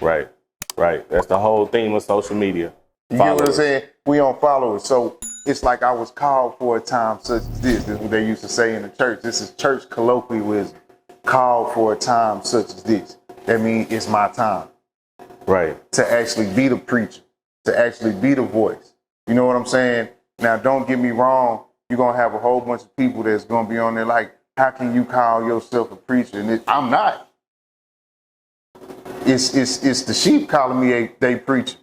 Right. Right. That's the whole theme of social media. You get what I'm saying? We on followers. So it's like I was called for a time such as this. This is what they used to say in the church. This is church colloquialism. Called for a time such as this. That means it's my time. Right. To actually be the preacher. To actually be the voice. You know what I'm saying? Now, don't get me wrong. You're going to have a whole bunch of people that's going to be on there like, how can you call yourself a preacher? And I'm not. It's the sheep calling me they preacher.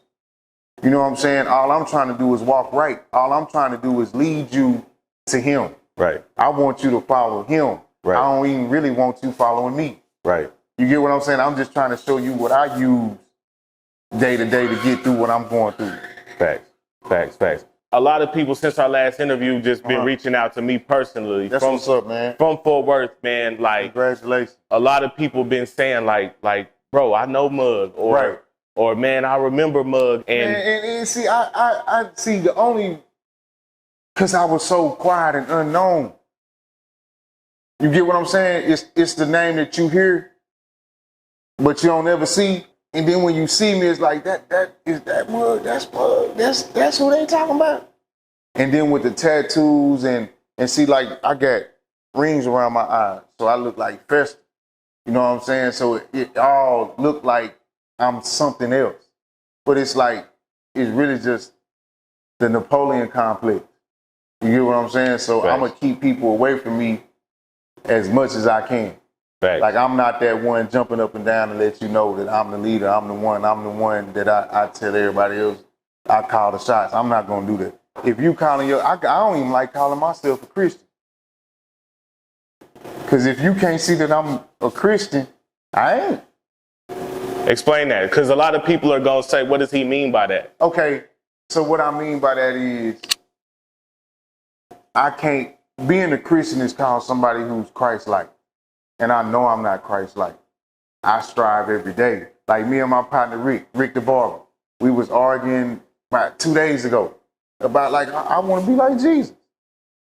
You know what I'm saying? All I'm trying to do is walk right. All I'm trying to do is lead you to him. Right. I want you to follow him. Right. I don't even really want you following me. Right. You get what I'm saying? I'm just trying to show you what I use day to day to get through what I'm going through. Facts. A lot of people since our last interview just been reaching out to me personally. That's what's up, man. From Fort Worth, man. Like, congratulations. A lot of people been saying like, bro, I know Mug, or man, I remember Mug. And see, I see the only, because I was so quiet and unknown. You get what I'm saying? It's the name that you hear, but you don't ever see. And then when you see me, it's like that is that Mug, that's Mug, that's who they talking about. And then with the tattoos and see, like I got rings around my eyes, so I look like Fester. You know what I'm saying? So it all looked like I'm something else. But it's like, it's really just the Napoleon complex. You get what I'm saying? So I'm going to keep people away from me as much as I can. Like, I'm not that one jumping up and down to let you know that I'm the leader. I'm the one that I tell everybody else I call the shots. I'm not going to do that. If you calling I don't even like calling myself a Christian. Because if you can't see that I'm a Christian, I ain't. Explain that, because a lot of people are going to say, what does he mean by that? Okay, so what I mean by that is, being a Christian is called somebody who's Christ-like. And I know I'm not Christ-like. I strive every day. Like me and my partner, Rick the barber, we was arguing about 2 days ago about like, I want to be like Jesus.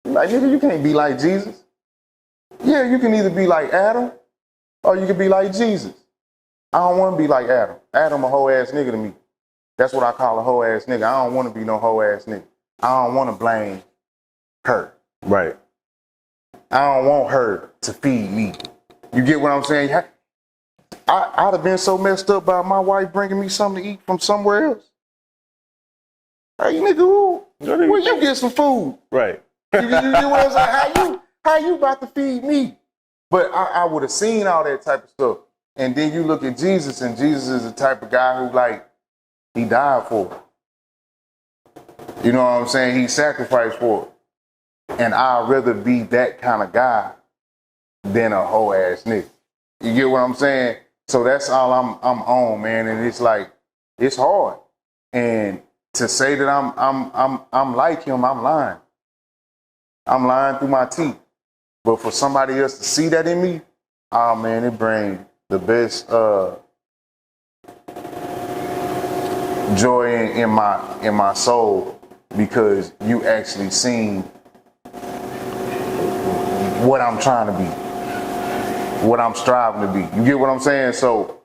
Like, nigga, you can't be like Jesus. Yeah, you can either be like Adam or you can be like Jesus. I don't want to be like Adam. Adam a hoe ass nigga to me. That's what I call a hoe ass nigga. I don't want to be no hoe ass nigga. I don't want to blame her. Right. I don't want her to feed me. You get what I'm saying? I'd have been so messed up by my wife bringing me something to eat from somewhere else. Hey, nigga, where you get some food? Right. You get what I'm saying? How you about to feed me? But I would have seen all that type of stuff. And then you look at Jesus, and Jesus is the type of guy who, like, he died for it. You know what I'm saying? He sacrificed for it. And I'd rather be that kind of guy than a hoe ass nigga. You get what I'm saying? So that's all I'm on, man. And it's like, it's hard. And to say that I'm like him, I'm lying. I'm lying through my teeth. But for somebody else to see that in me, oh man, it brings the best joy in my soul, because you actually seen what I'm trying to be, what I'm striving to be. You get what I'm saying? So,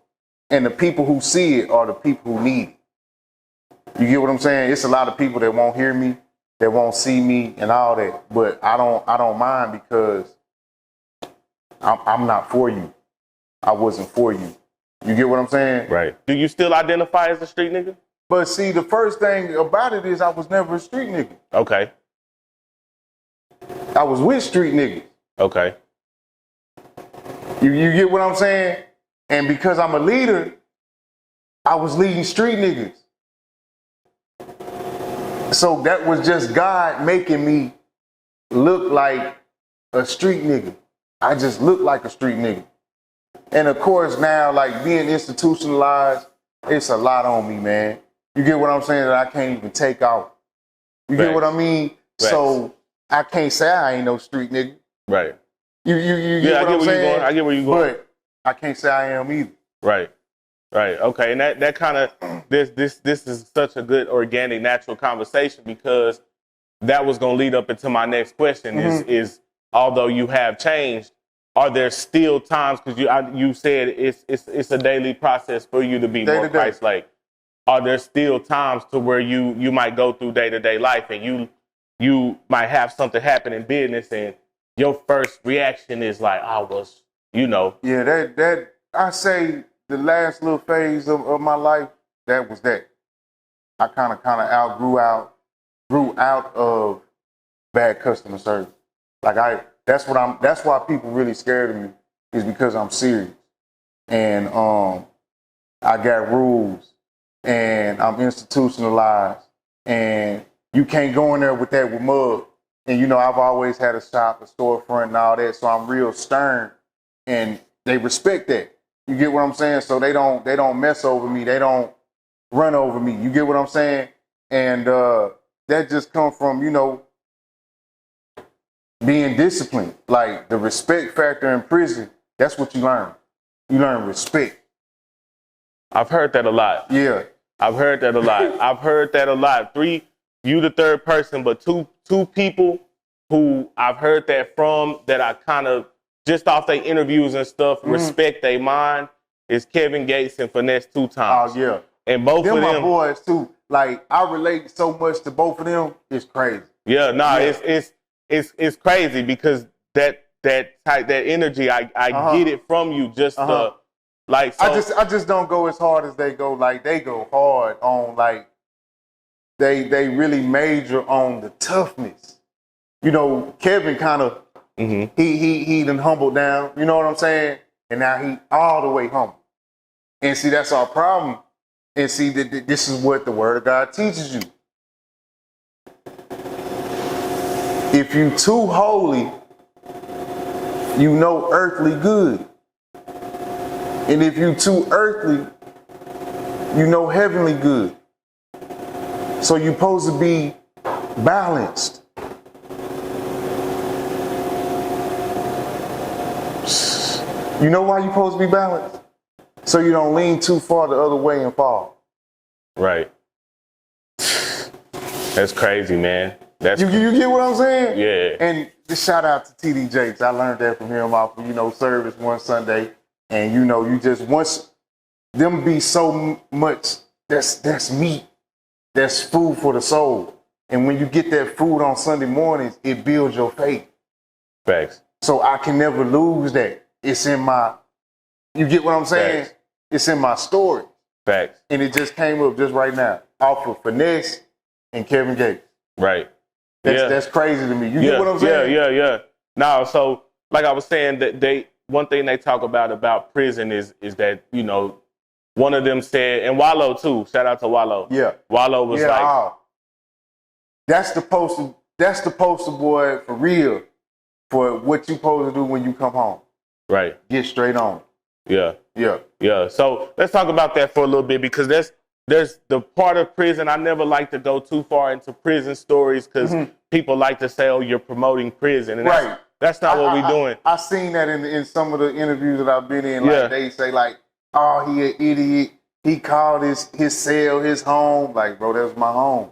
and the people who see it are the people who need it. You get what I'm saying? It's a lot of people that won't hear me, that won't see me and all that, but I don't mind, because I'm not for you. I wasn't for you. You get what I'm saying? Right. Do you still identify as a street nigga? But see, the first thing about it is I was never a street nigga. Okay. I was with street niggas. Okay. You get what I'm saying? And because I'm a leader, I was leading street niggas. So that was just God making me look like a street nigga. I just look like a street nigga. And of course now, like, being institutionalized, it's a lot on me, man. You get what I'm saying? That I can't even take off. You get what I mean? So I can't say I ain't no street nigga. Right. You get what I'm saying? I get where you're going. But I can't say I am either. Right. Right. Okay. And that kind of, this is such a good organic, natural conversation, because that was going to lead up into my next question is although you have changed, are there still times, because you said it's a daily process for you to be more Christ-like. Are there still times to where you might go through day-to-day life and you might have something happen in business and your first reaction is like, I was, Yeah, that I say the last little phase of my life, that was that. I kind of grew out of bad customer service. That's why people really scared of me, is because I'm serious. And I got rules and I'm institutionalized, and you can't go in there with mud. And I've always had a shop, a storefront and all that, so I'm real stern, and they respect that. You get what I'm saying? So they don't mess over me. They don't run over me. You get what I'm saying? And that just comes from, being disciplined. Like the respect factor in prison, that's what you learn. You learn respect. I've heard that a lot. Yeah. I've heard that a lot. You the third person, but two people who I've heard that from, that I kind of, just off their interviews and stuff, respect their mind, is Kevin Gates and Finesse 2 Times. Oh, yeah. And both of them. my boys, too. Like, I relate so much to both of them. It's crazy. Yeah, it's crazy, because that energy, I get it from you. Just so I just don't go as hard as they go. Like, they go hard on, like, they really major on the toughness. Kevin kind of he done humbled down. You know what I'm saying? And now he all the way humble. And see, that's our problem. And see, this is what the Word of God teaches you. If you too holy, you know earthly good. And if you too earthly, you know heavenly good. So you're supposed to be balanced. You know why you're supposed to be balanced? So you don't lean too far the other way and fall. Right. That's crazy, man. You get what I'm saying? Yeah. And just shout out to TD Jakes. I learned that from him off of, service one Sunday. And you just, once them be so much, that's meat. That's food for the soul. And when you get that food on Sunday mornings, it builds your faith. Facts. So I can never lose that. It's in you get what I'm saying? Facts. It's in my story. Facts. And it just came up just right now, off of Finesse and Kevin Gates. Right. That's crazy to me. You get what I'm saying? Yeah. No, so like I was saying, that one thing they talk about prison is that, one of them said, and Wallow too, shout out to Wallow. Yeah. Wallow was like, that's the poster boy for real, for what you supposed to do when you come home. Right. Get straight on. Yeah. Yeah. Yeah. So let's talk about that for a little bit, because there's the part of prison. I never like to go too far into prison stories, because people like to say, oh, you're promoting prison. And that's not what we're doing. I seen that in some of the interviews that I've been in. Like, they say, like, oh, he an idiot. He called his cell his home. Like, bro, that was my home.